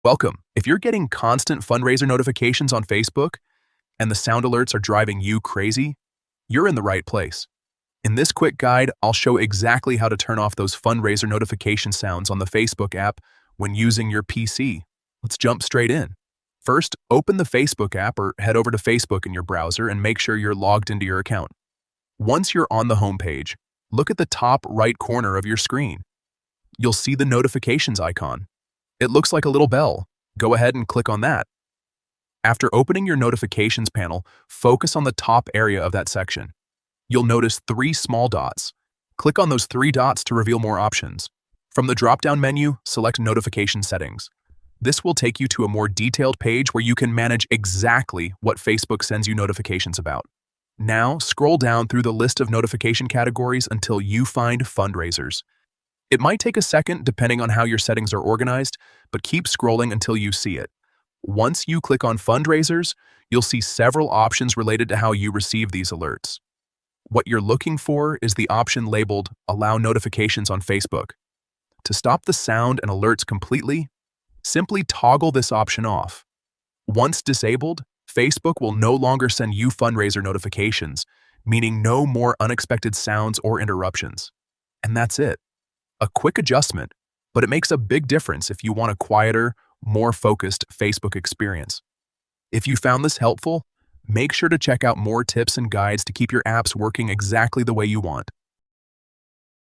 Welcome. If you're getting constant fundraiser notifications on Facebook and the sound alerts are driving you crazy, you're in the right place. In this quick guide, I'll show exactly how to turn off those fundraiser notification sounds on the Facebook app when using your PC. Let's jump straight in. First, open the Facebook app or head over to Facebook in your browser and make sure you're logged into your account. Once you're on the home page, look at the top right corner of your screen. You'll see the notifications icon. It looks like a little bell. Go ahead and click on that. After opening your notifications panel, focus on the top area of that section. You'll notice three small dots. Click on those three dots to reveal more options. From the drop-down menu, select Notification Settings. This will take you to a more detailed page where you can manage exactly what Facebook sends you notifications about. Now, scroll down through the list of notification categories until you find Fundraisers. It might take a second depending on how your settings are organized, but keep scrolling until you see it. Once you click on Fundraisers, you'll see several options related to how you receive these alerts. What you're looking for is the option labeled Allow Notifications on Facebook. To stop the sound and alerts completely, simply toggle this option off. Once disabled, Facebook will no longer send you fundraiser notifications, meaning no more unexpected sounds or interruptions. And that's it. A quick adjustment, but it makes a big difference if you want a quieter, more focused Facebook experience. If you found this helpful, make sure to check out more tips and guides to keep your apps working exactly the way you want.